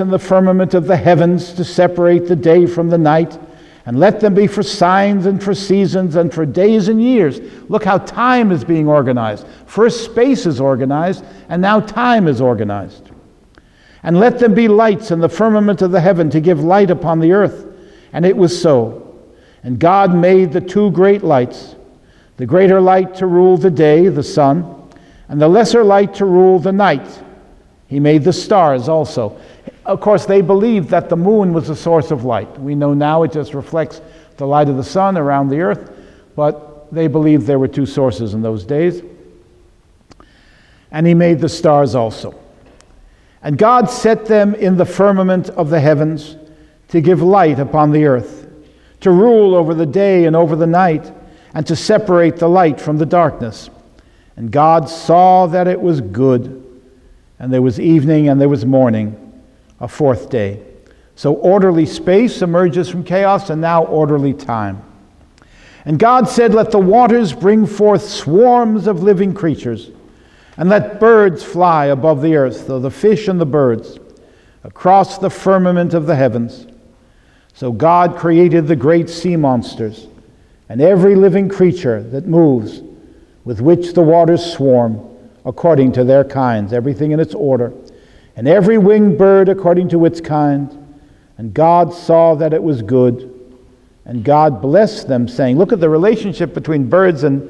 in the firmament of the heavens to separate the day from the night, and let them be for signs and for seasons and for days and years. Look how time is being organized. First space is organized, and now time is organized. And let them be lights in the firmament of the heaven to give light upon the earth. And it was so. And God made the two great lights, the greater light to rule the day, the sun, and the lesser light to rule the night. He made the stars also. Of course, they believed that the moon was a source of light. We know now it just reflects the light of the sun around the earth, but they believed there were two sources in those days. And he made the stars also. And God set them in the firmament of the heavens to give light upon the earth, to rule over the day and over the night, and to separate the light from the darkness. And God saw that it was good, and there was evening and there was morning, a fourth day. So orderly space emerges from chaos, and now orderly time. And God said, let the waters bring forth swarms of living creatures, and let birds fly above the earth, so the fish and the birds, across the firmament of the heavens. So God created the great sea monsters, and every living creature that moves, with which the waters swarm, according to their kinds, everything in its order, and every winged bird according to its kind. And God saw that it was good, and God blessed them, saying, look at the relationship between birds and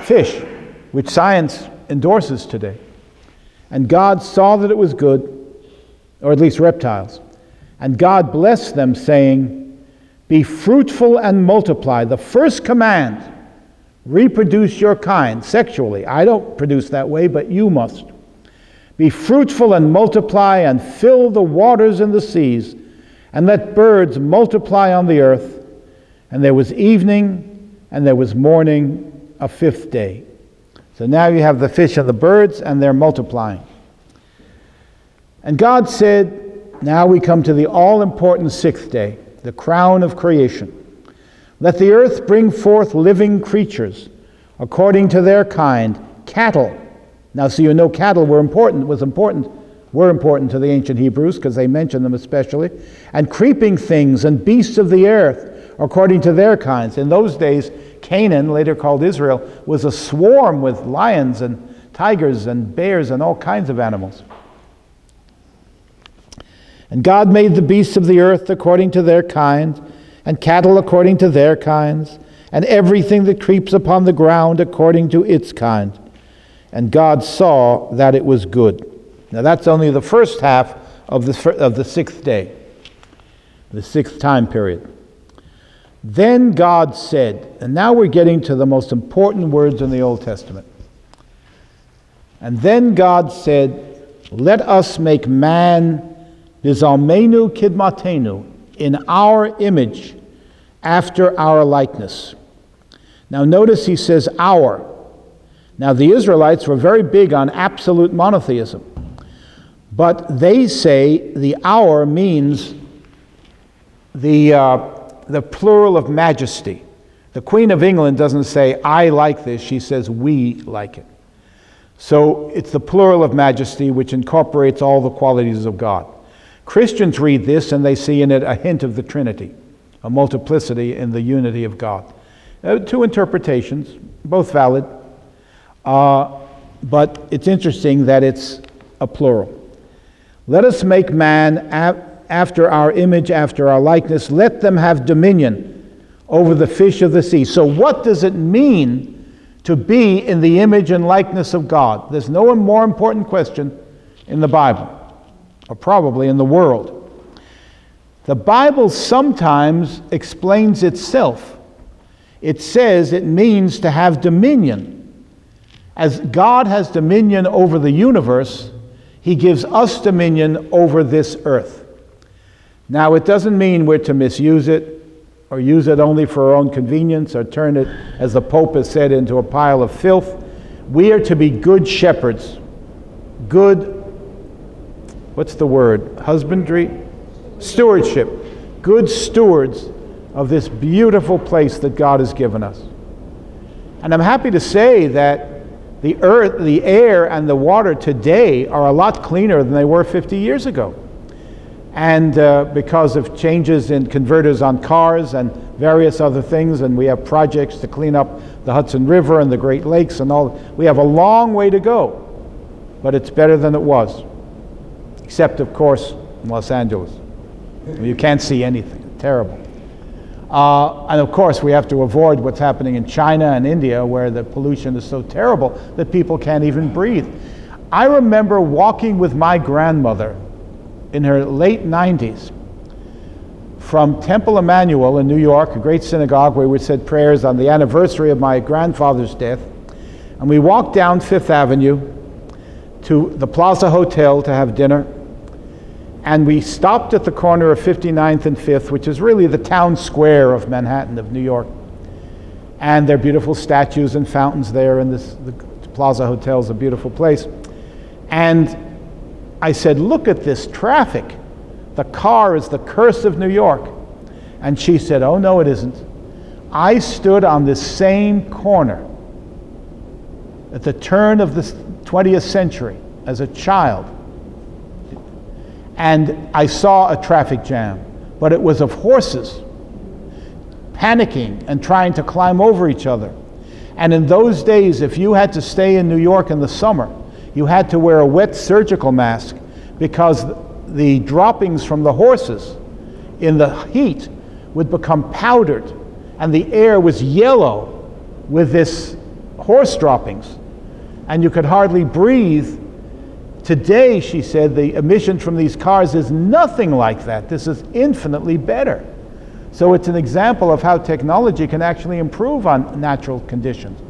fish, which science endorses today. And God saw that it was good, or at least reptiles. And God blessed them, saying, be fruitful and multiply. The first command, reproduce your kind sexually. I don't produce that way, but you must. Be fruitful and multiply, and fill the waters and the seas, and let birds multiply on the earth. And there was evening, and there was morning, a fifth day. So now you have the fish and the birds, and they're multiplying. And God said, now we come to the all-important sixth day, the crown of creation. Let the earth bring forth living creatures, according to their kind, cattle. Now, so you know cattle were important to the ancient Hebrews, because they mentioned them especially, and creeping things and beasts of the earth, according to their kinds. In those days, Canaan, later called Israel, was a swarm with lions and tigers and bears and all kinds of animals. And God made the beasts of the earth according to their kind, and cattle according to their kinds, and everything that creeps upon the ground according to its kind. And God saw that it was good. Now that's only the first half of the sixth day, the sixth time period. Then God said, and now we're getting to the most important words in the Old Testament. And then God said, let us make man bizalmenu kidmatenu, in our image, after our likeness. Now notice he says our. Now the Israelites were very big on absolute monotheism, but they say the our means the plural of majesty. The Queen of England doesn't say I like this, she says we like it. So it's the plural of majesty which incorporates all the qualities of God. Christians read this and they see in it a hint of the Trinity, a multiplicity in the unity of God. Two interpretations, both valid, but it's interesting that it's a plural. Let us make man after our image, after our likeness. Let them have dominion over the fish of the sea. So what does it mean to be in the image and likeness of God? There's no more important question in the Bible, or probably in the world. The Bible sometimes explains itself. It says it means to have dominion. As God has dominion over the universe, He gives us dominion over this earth. Now, it doesn't mean we're to misuse it, or use it only for our own convenience, or turn it, as the Pope has said, into a pile of filth. We are to be good shepherds. Good, what's the word? Husbandry? Stewardship. Good stewards of this beautiful place that God has given us. And I'm happy to say that The earth, the air, and the water today are a lot cleaner than they were 50 years ago. And because of changes in converters on cars and various other things, and we have projects to clean up the Hudson River and the Great Lakes and all, we have a long way to go, but it's better than it was. Except, of course, in Los Angeles. You can't see anything. Terrible. And of course, we have to avoid what's happening in China and India, where the pollution is so terrible that people can't even breathe. I remember walking with my grandmother in her late 90s from Temple Emmanuel in New York, a great synagogue where we said prayers on the anniversary of my grandfather's death. And we walked down Fifth Avenue to the Plaza Hotel to have dinner. And we stopped at the corner of 59th and 5th, which is really the town square of Manhattan, of New York. And there are beautiful statues and fountains there, and the Plaza Hotel is a beautiful place. And I said, look at this traffic. The car is the curse of New York. And she said, oh, no, it isn't. I stood on this same corner at the turn of the 20th century as a child. And I saw a traffic jam, but it was of horses panicking and trying to climb over each other. And in those days, if you had to stay in New York in the summer, you had to wear a wet surgical mask because the droppings from the horses in the heat would become powdered, and the air was yellow with this horse droppings, and you could hardly breathe. Today, she said, the emission from these cars is nothing like that. This is infinitely better. So it's an example of how technology can actually improve on natural conditions.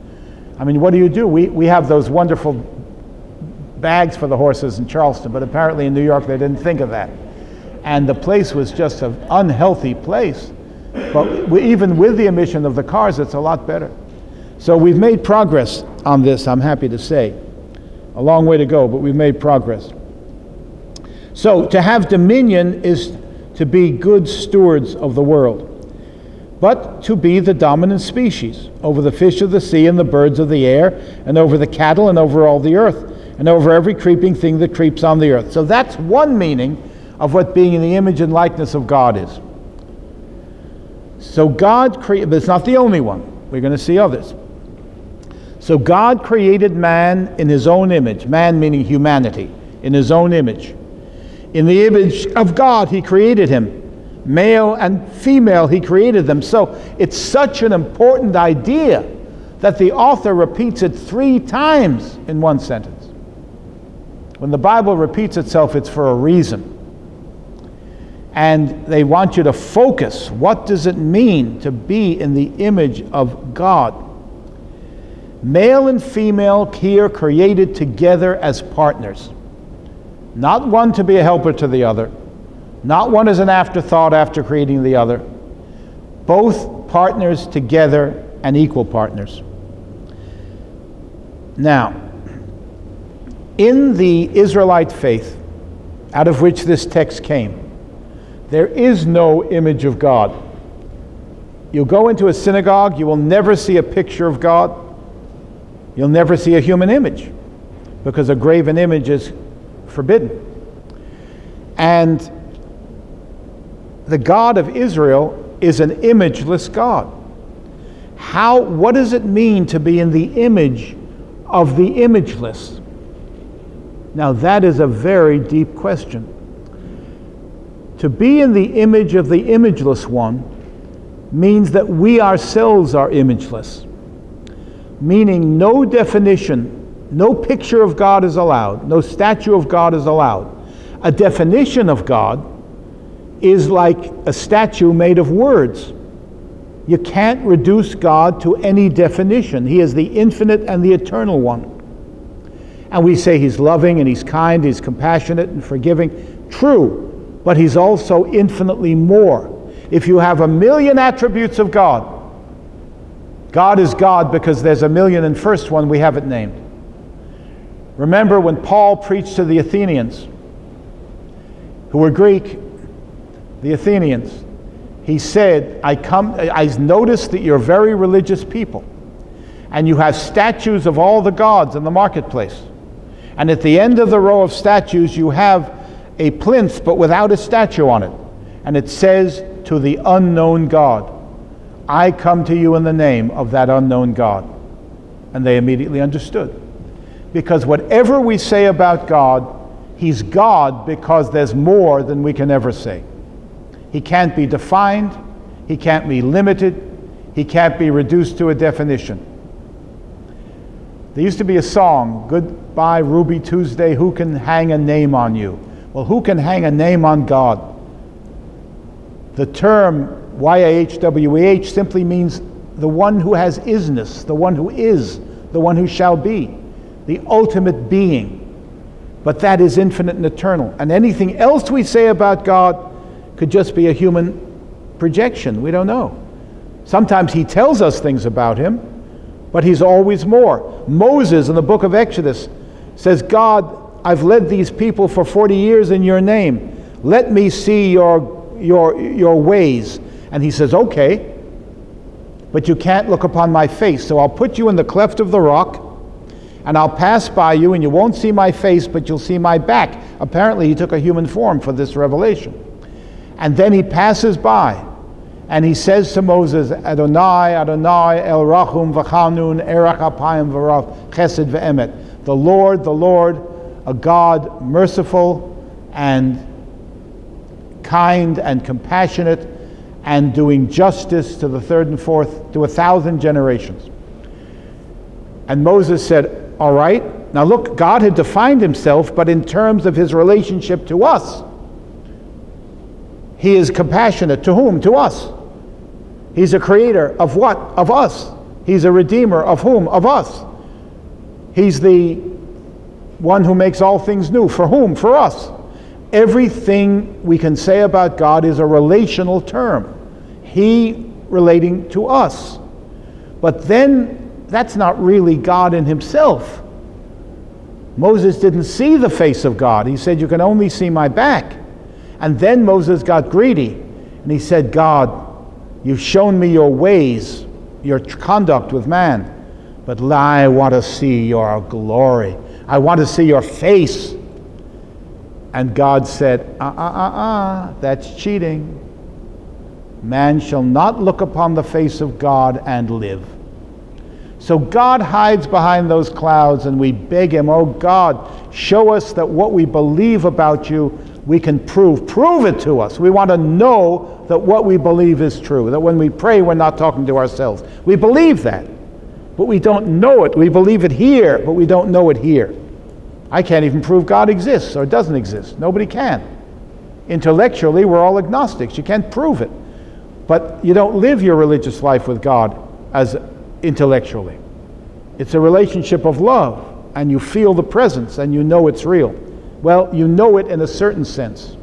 I mean, what do? We have those wonderful bags for the horses in Charleston, but apparently in New York they didn't think of that. And the place was just an unhealthy place. But even with the emission of the cars, it's a lot better. So we've made progress on this, I'm happy to say. A long way to go, but we've made progress. So to have dominion is to be good stewards of the world, but to be the dominant species over the fish of the sea and the birds of the air, and over the cattle and over all the earth, and over every creeping thing that creeps on the earth. So that's one meaning of what being in the image and likeness of God is. So God created, but it's not the only one. We're going to see others. So God created man in his own image, man meaning humanity, in his own image. In the image of God, he created him. Male and female, he created them. So it's such an important idea that the author repeats it 3 times in one sentence. When the Bible repeats itself, it's for a reason. And they want you to focus. What does it mean to be in the image of God? Male and female here created together as partners. Not one to be a helper to the other. Not one as an afterthought after creating the other. Both partners together and equal partners. Now, in the Israelite faith, out of which this text came, there is no image of God. You go into a synagogue, you will never see a picture of God. You'll never see a human image, because a graven image is forbidden. And the God of Israel is an imageless God. What does it mean to be in the image of the imageless? Now that is a very deep question. To be in the image of the imageless one means that we ourselves are imageless. Meaning no definition, no picture of God is allowed, no statue of God is allowed. A definition of God is like a statue made of words. You can't reduce God to any definition. He is the infinite and the eternal one. And we say he's loving and he's kind, he's compassionate and forgiving. True, but he's also infinitely more. If you have 1,000,000 attributes of God, God is God because there's 1,000,001st one we haven't named. Remember when Paul preached to the Athenians, who were Greek, the Athenians, he said, I noticed that you're very religious people, and you have statues of all the gods in the marketplace. And at the end of the row of statues, you have a plinth, but without a statue on it. And it says, "To the unknown God, I come to you in the name of that unknown God." And they immediately understood. Because whatever we say about God, He's God because there's more than we can ever say. He can't be defined. He can't be limited. He can't be reduced to a definition. There used to be a song, "Goodbye Ruby Tuesday, who can hang a name on you?" Well, who can hang a name on God? The term YHWH simply means the one who has isness, the one who is, the one who shall be, the ultimate being. But that is infinite and eternal. And anything else we say about God could just be a human projection. We don't know. Sometimes He tells us things about Him, but He's always more. Moses in the book of Exodus says, "God, I've led these people for 40 years in your name. Let me see your ways." And He says, "Okay, but you can't look upon my face. So I'll put you in the cleft of the rock, and I'll pass by you, and you won't see my face, but you'll see my back." Apparently He took a human form for this revelation. And then He passes by, and He says to Moses, "Adonai, Adonai, El Rachum v'Chanun, Erach Apayim v'Rav Chesed v'Emet." The Lord, a God merciful and kind and compassionate, and doing justice to the third and fourth, to 1,000 generations. And Moses said, "All right." Now look, God had defined Himself, but in terms of His relationship to us. He is compassionate. To whom? To us. He's a creator of what? Of us. He's a redeemer of whom? Of us. He's the one who makes all things new. For whom? For us. Everything we can say about God is a relational term. He relating to us. But then that's not really God in Himself. Moses didn't see the face of God. He said, "You can only see my back." And then Moses got greedy, and he said, "God, you've shown me your ways, your conduct with man, but I want to see your glory. I want to see your face." And God said, that's cheating. Man shall not look upon the face of God and live. So God hides behind those clouds, and we beg Him, "Oh God, show us that what we believe about you, we can prove. Prove it to us. We want to know that what we believe is true, that when we pray, we're not talking to ourselves. We believe that, but we don't know it. We believe it here, but we don't know it here." I can't even prove God exists or doesn't exist. Nobody can. Intellectually, we're all agnostics. You can't prove it. But you don't live your religious life with God as intellectually. It's a relationship of love, and you feel the presence, and you know it's real. Well, you know it in a certain sense.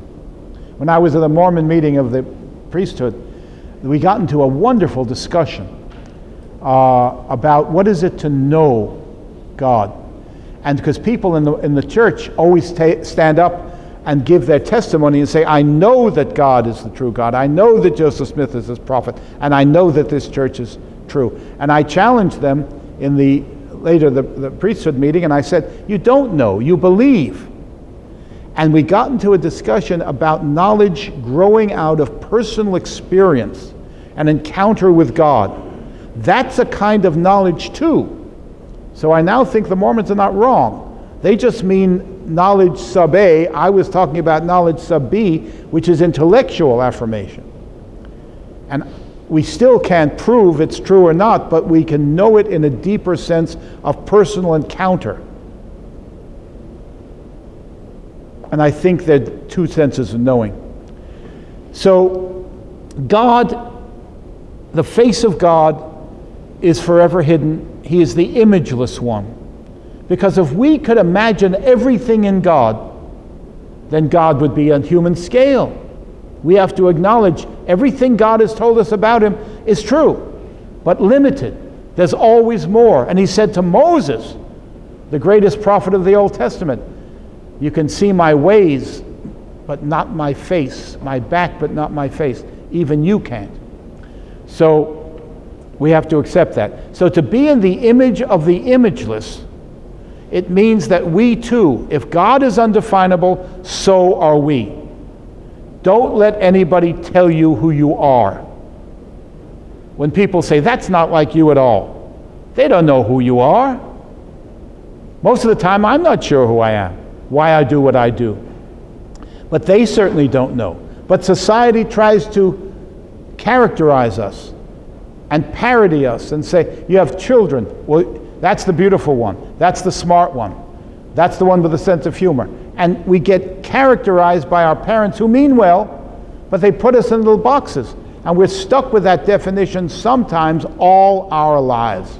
When I was at a Mormon meeting of the priesthood, we got into a wonderful discussion about what is it to know God. And because people in the church always stand up and give their testimony and say, "I know that God is the true God. I know that Joseph Smith is His prophet, and I know that this church is true." And I challenged them in the priesthood meeting, and I said, "You don't know, you believe." And we got into a discussion about knowledge growing out of personal experience and encounter with God. That's a kind of knowledge too. So I now think the Mormons are not wrong. They just mean knowledge sub A. I was talking about knowledge sub B, which is intellectual affirmation. And we still can't prove it's true or not, but we can know it in a deeper sense of personal encounter. And I think there are two senses of knowing. So God, the face of God, is forever hidden. He is the imageless one. Because if we could imagine everything in God, then God would be on human scale. We have to acknowledge everything God has told us about Him is true, but limited. There's always more. And He said to Moses, the greatest prophet of the Old Testament, "You can see my ways, but not my face, my back, but not my face. Even you can't." So We have to accept that. So to be in the image of the imageless, it means that we too, if God is undefinable, so are we. Don't let anybody tell you who you are. When people say, that's not like you at all, they don't know who you are. Most of the time, I'm not sure who I am, why I do what I do. But they certainly don't know. But society tries to characterize us and parody us and say, you have children. Well, that's the beautiful one. That's the smart one. That's the one with a sense of humor. And we get characterized by our parents who mean well, but they put us in little boxes. And we're stuck with that definition sometimes all our lives.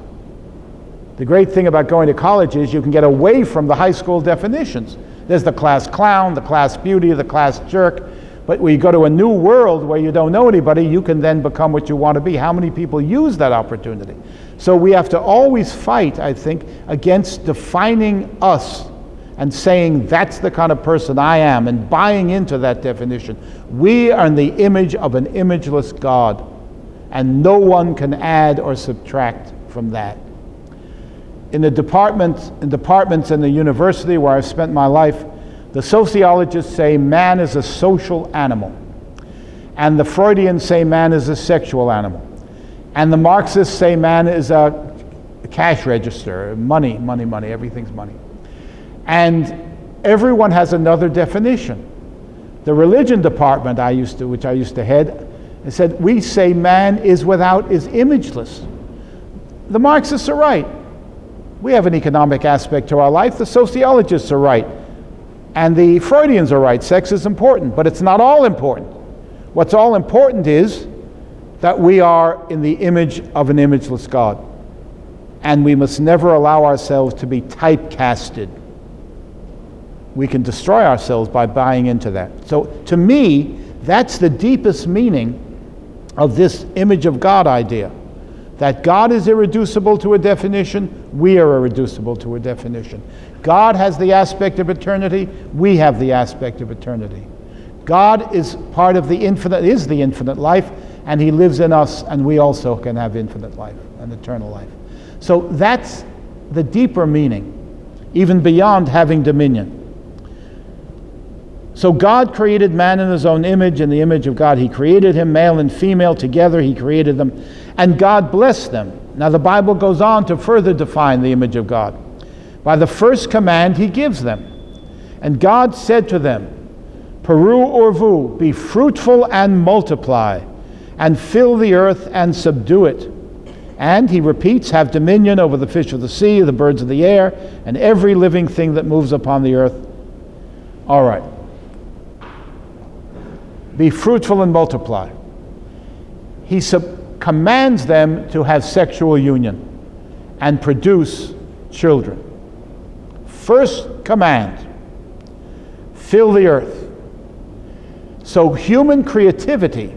The great thing about going to college is you can get away from the high school definitions. There's the class clown, the class beauty, the class jerk. But when you go to a new world where you don't know anybody, you can then become what you want to be. How many people use that opportunity? So we have to always fight, I think, against defining us and saying that's the kind of person I am and buying into that definition. We are in the image of an imageless God, and no one can add or subtract from that. In departments in the university where I've spent my life, the sociologists say man is a social animal, and the Freudians say man is a sexual animal, and the Marxists say man is a cash register, money, everything's money. And everyone has another definition. The religion department which I used to head, it said we say man is imageless. The Marxists are right. We have an economic aspect to our life. The sociologists are right. And the Freudians are right. Sex is important, but it's not all important. What's all important is that we are in the image of an imageless God. And we must never allow ourselves to be typecasted. We can destroy ourselves by buying into that. So to me, that's the deepest meaning of this image of God idea. That God is irreducible to a definition, we are irreducible to a definition. God has the aspect of eternity, we have the aspect of eternity. God is part of the infinite life, and he lives in us, and we also can have infinite life and eternal life. So that's the deeper meaning, even beyond having dominion. So God created man in his own image. In the image of God he created him, male and female together he created them, and God blessed them. Now the Bible goes on to further define the image of God. By the first command he gives them. And God said to them, Peru Orvu, be fruitful and multiply, and fill the earth and subdue it. And he repeats, have dominion over the fish of the sea, the birds of the air, and every living thing that moves upon the earth. All right. Be fruitful and multiply. He commands them to have sexual union and produce children. First command, fill the earth. So human creativity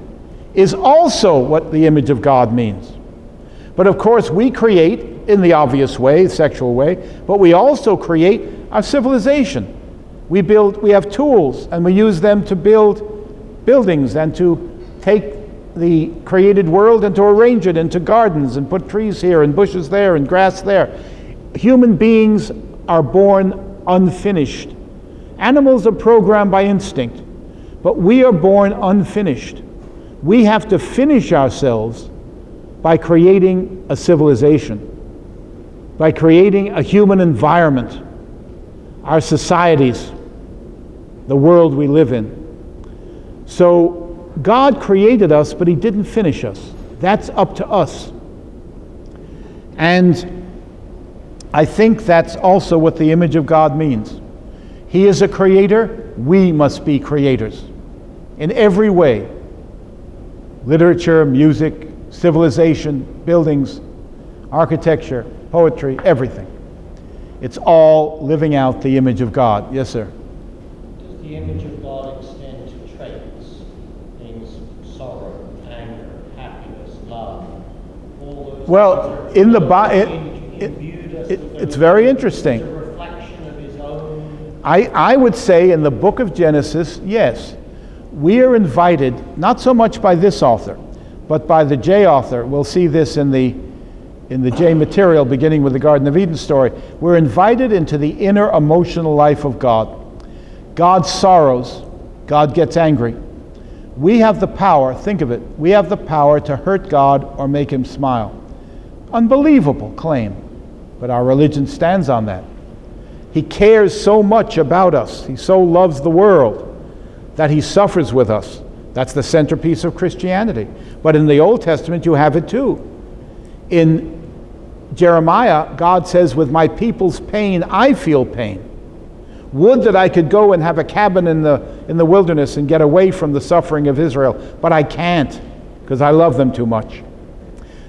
is also what the image of God means. But of course we create in the obvious way, sexual way, but we also create our civilization. We have tools, and we use them to build buildings and to take the created world and to arrange it into gardens and put trees here and bushes there and grass there. Human beings are born unfinished. Animals are programmed by instinct, but we are born unfinished. We have to finish ourselves by creating a civilization, by creating a human environment, our societies, the world we live in. So God created us, but he didn't finish us. That's up to us. And I think that's also what the image of God means. He is a creator, we must be creators. In every way. Literature, music, civilization, buildings, architecture, poetry, everything. It's all living out the image of God. Yes, sir? Does the image of God extend to traits? Things, sorrow, anger, happiness, love, all those well, in the Bible, it's very interesting. It's a reflection of his own. I would say in the book of Genesis, yes. We are invited, not so much by this author, but by the J author. We'll see this in the J material, beginning with the Garden of Eden story. We're invited into the inner emotional life of God. God sorrows. God gets angry. We have the power, think of it, we have the power to hurt God or make him smile. Unbelievable claim, but our religion stands on that. He cares so much about us. He so loves the world that he suffers with us. That's the centerpiece of Christianity. But in the Old Testament, you have it too. In Jeremiah, God says, with my people's pain, I feel pain. Would that I could go and have a cabin in the wilderness and get away from the suffering of Israel, but I can't, because I love them too much.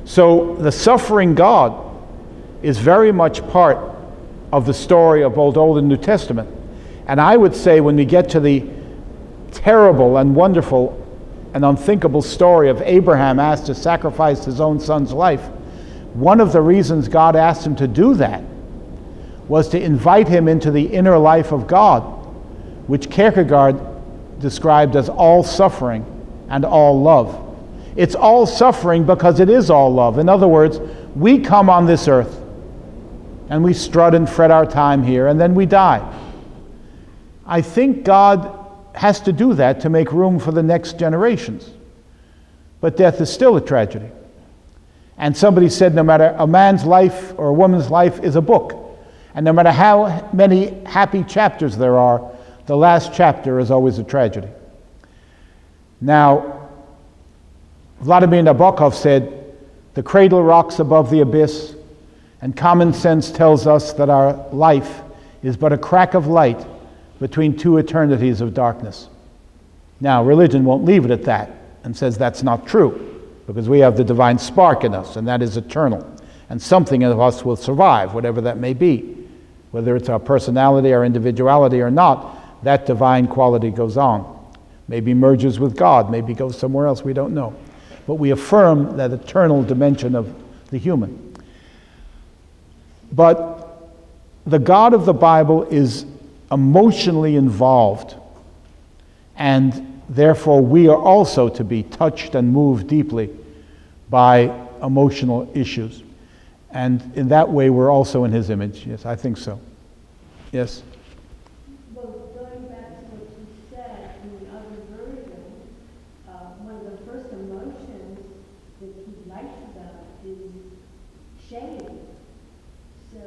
So the suffering God is very much part of the story of both Old and New Testament. And I would say when we get to the terrible and wonderful and unthinkable story of Abraham asked to sacrifice his own son's life, one of the reasons God asked him to do that was to invite him into the inner life of God, which Kierkegaard described as all suffering and all love. It's all suffering because it is all love. In other words, we come on this earth and we strut and fret our time here, and then we die. I think God has to do that to make room for the next generations. But death is still a tragedy. And somebody said no matter a man's life or a woman's life is a book, and no matter how many happy chapters there are, the last chapter is always a tragedy. Now, Vladimir Nabokov said, the cradle rocks above the abyss, and common sense tells us that our life is but a crack of light between two eternities of darkness. Now, religion won't leave it at that and says that's not true, because we have the divine spark in us, and that is eternal. And something of us will survive, whatever that may be. Whether it's our personality, our individuality or not, that divine quality goes on. Maybe merges with God, maybe goes somewhere else, we don't know. But we affirm that eternal dimension of the human. But the God of the Bible is emotionally involved, and therefore we are also to be touched and moved deeply by emotional issues. And in that way we're also in his image. Yes, I think so. Yes? Well, going back to what you said in the other version, one of the first emotions that he writes about is shame. So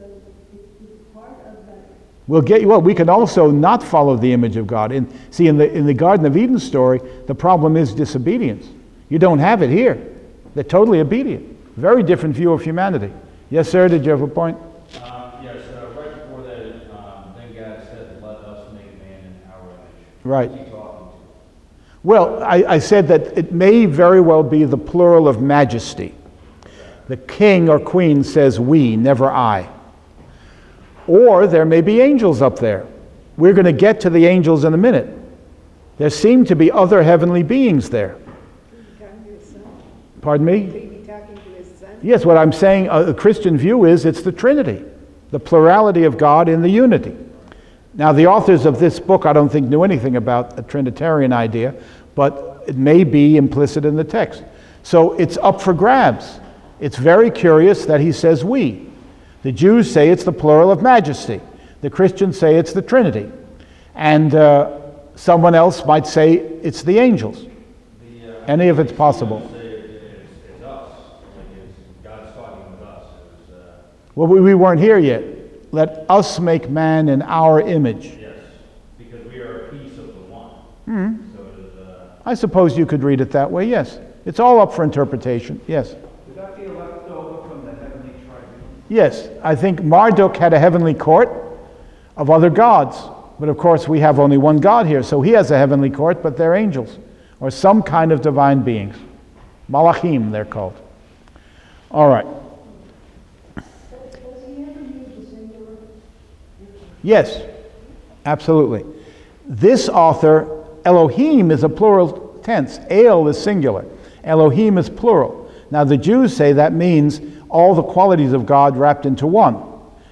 it's part of that. We can also not follow the image of God. In the Garden of Eden story, the problem is disobedience. You don't have it here. They're totally obedient. Very different view of humanity. Yes, sir, did you have a point? Yes, right before that, then God said, let us make man in our image. Right. What's he talking to? Well, I said that it may very well be the plural of majesty. The king or queen says we, never I. Or there may be angels up there. We're going to get to the angels in a minute. There seem to be other heavenly beings there. Pardon me? Yes, what I'm saying, a Christian view is it's the Trinity, the plurality of God in the unity. Now, the authors of this book, I don't think, knew anything about the Trinitarian idea, but it may be implicit in the text. So it's up for grabs. It's very curious that he says we. The Jews say it's the plural of majesty. The Christians say it's the Trinity. And someone else might say it's the angels. Any of it's possible. It's us. God's talking with us. Well, we weren't here yet. Let us make man in our image. Yes, because we are a piece of the one. Mm-hmm. So it is, I suppose you could read it that way, yes. It's all up for interpretation, yes. Would that be a leftover from the heavenly tribunal? Yes, I think Marduk had a heavenly court of other gods. But of course we have only one God here, so he has a heavenly court, but they're angels, or some kind of divine beings. Malachim, they're called. All right. Does he ever use the singular? Yes, absolutely. This author, Elohim, is a plural tense. El is singular. Elohim is plural. Now the Jews say that means all the qualities of God wrapped into one.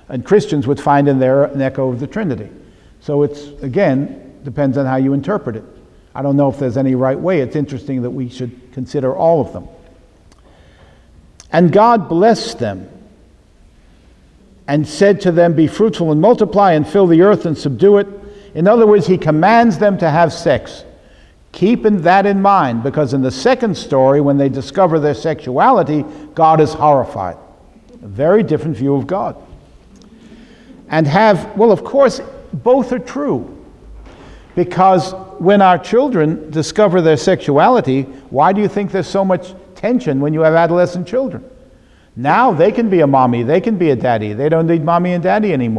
And Christians would find in there an echo of the Trinity. So it's, again, depends on how you interpret it. I don't know if there's any right way. It's interesting that we should consider all of them. And God blessed them and said to them, be fruitful and multiply and fill the earth and subdue it. In other words, he commands them to have sex. Keeping that in mind, because in the second story, when they discover their sexuality, God is horrified. A very different view of God. And well, of course, both are true. Because when our children discover their sexuality, why do you think there's so much tension when you have adolescent children? Now they can be a mommy, they can be a daddy. They don't need mommy and daddy anymore.